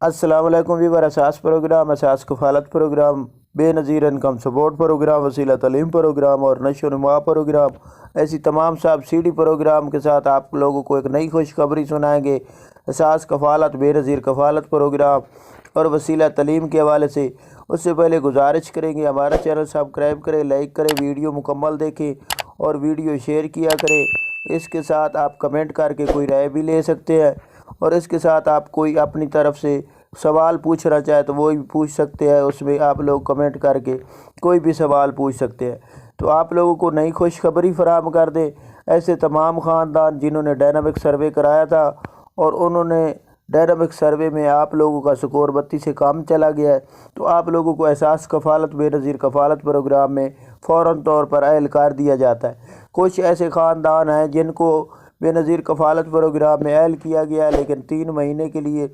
अस्सलाम वालेकुम viewer. Ehsaas program, Ehsaas Kafaalat program, Benazir income support program, Waseela Taleem programme और नशो नुमा प्रोग्राम, ऐसी तमाम सब्सिडी प्रोग्राम के साथ आप लोगों को एक नई खुशखबरी सुनाएंगे। असास कफ़ालत, बेनज़ीर कफ़ालत प्रोग्राम और वसीला तालीम के हवाले से। उससे पहले गुजारिश करेंगे हमारा चैनल सब्सक्राइब करें, लाइक करें, वीडियो मुकम्मल देखें और वीडियो शेयर किया करें। इसके साथ आप कमेंट करके कोई राय भी ले सकते हैं और इसके साथ आप कोई अपनी तरफ से सवाल पूछना चाहे तो वो भी पूछ सकते हैं। उसमें आप लोग कमेंट करके कोई भी सवाल पूछ सकते हैं। तो आप लोगों को नई खुशखबरी फराहम कर दें। ऐसे तमाम ख़ानदान जिन्होंने डायनामिक सर्वे कराया था और उन्होंने डायनामिक सर्वे में आप लोगों का स्कोर 32 से कम चला गया है, तो आप लोगों को एहसास कफ़ालत बेनज़ीर कफ़ालत प्रोग्राम में फ़ौरन तौर पर अहल कर दिया जाता है। कुछ ऐसे ख़ानदान हैं जिनको बेनज़ीर कफ़ालत प्रोग्राम में अहल किया गया है, लेकिन 3 महीने के लिए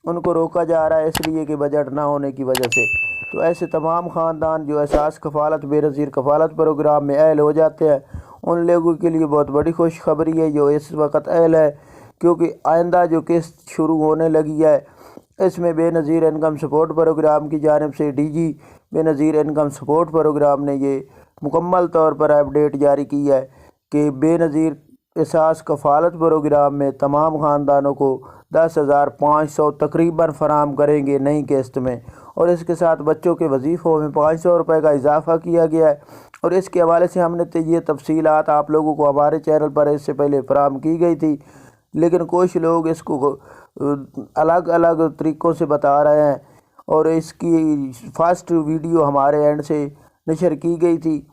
उनको रोका जा रहा है, इसलिए कि बजट ना होने की वजह से। तो ऐसे तमाम ख़ानदान जो एहसास कफ़ालत बेनज़ीर कफ़ालत प्रोग्राम में अहल हो जाते हैं, उन लोगों के लिए बहुत बड़ी खुशखबरी है जो इस वक्त अहल है, क्योंकि आइंदा जो किस्त शुरू होने लगी है, इसमें बेनज़ीर इनकम सपोर्ट प्रोग्राम की जानिब से DG Benazir income support programme ने ये मुकम्मल तौर पर अपडेट जारी की है कि बेनज़ीर एहसास कफ़ालत प्रोग्राम में तमाम ख़ानदानों को 10,500 तकरीबन फराहम करेंगे नई किस्त में। और इसके साथ बच्चों के वजीफ़ों में 500 रुपये का इजाफ़ा किया गया है। और इसके हवाले से हमने तो ये तफसीलात आप लोगों को हमारे चैनल पर इससे पहले फराहम की गई थी, लेकिन कुछ लोग इसको अलग अलग तरीक़ों से बता रहे हैं और इसकी फ़र्स्ट वीडियो हमारे एंड से नशर की गई थी।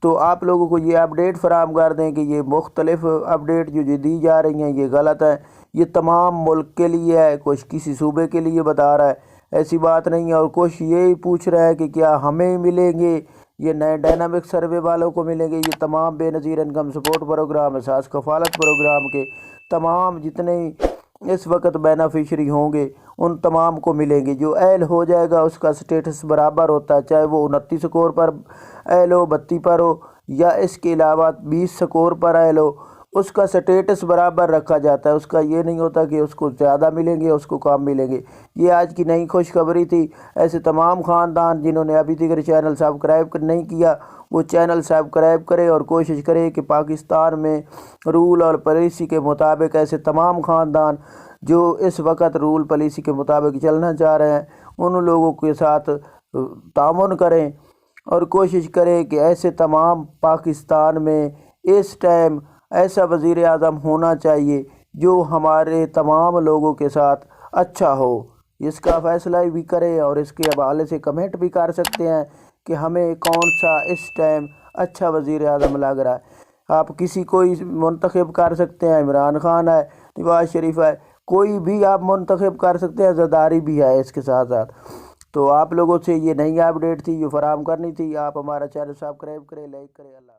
तो आप लोगों को ये अपडेट फराहम कर दें कि ये मुख्तलिफ अपडेट जो दी जा रही हैं ये गलत है। ये तमाम मुल्क के लिए है, कुछ किसी सूबे के लिए बता रहा है, ऐसी बात नहीं है। और कुछ ये पूछ रहा है कि क्या हमें मिलेंगे, ये नए डायनामिक सर्वे वालों को मिलेंगे। ये तमाम बेनज़ीर इनकम सपोर्ट प्रोग्राम, एहसास कफ़ालत प्रोग्राम के तमाम जितने इस वक्त बेनिफिशरी होंगे उन तमाम को मिलेंगे। जो अहल हो जाएगा उसका स्टेटस बराबर होता है, चाहे वो 29 स्कोर पर अहल हो, 32 पर हो या इसके अलावा 20 स्कोर पर अहल हो, उसका स्टेटस बराबर रखा जाता है। उसका ये नहीं होता कि उसको ज़्यादा मिलेंगे उसको कम मिलेंगे। ये आज की नई खुशखबरी थी। ऐसे तमाम ख़ानदान जिन्होंने अभी तक चैनल सब्सक्राइब नहीं किया वो चैनल सब्सक्राइब करें और कोशिश करें कि पाकिस्तान में रूल और पॉलिसी के मुताबिक ऐसे तमाम ख़ानदान जो इस वक्त रूल पॉलिसी के मुताबिक चलना चाह रहे हैं उन लोगों के साथ तामुन करें और कोशिश करें कि ऐसे तमाम पाकिस्तान में इस टाइम ऐसा वज़ीर आज़म होना चाहिए जो हमारे तमाम लोगों के साथ अच्छा हो। इसका फ़ैसला भी करें और इसके हवाले से कमेंट भी कर सकते हैं कि हमें कौन सा इस टाइम अच्छा वज़ीर आज़म लग रहा है। आप किसी को मुंतखब कर सकते हैं, इमरान खान है, नवाज शरीफ है, कोई भी आप मुंतखब कर सकते हैं, ज़रदारी भी है इसके साथ साथ। तो आप लोगों से ये नई अपडेट थी जो फराहम करनी थी। आप हमारा चैनल सब्सक्राइब करें, लाइक करें। अल्लाह।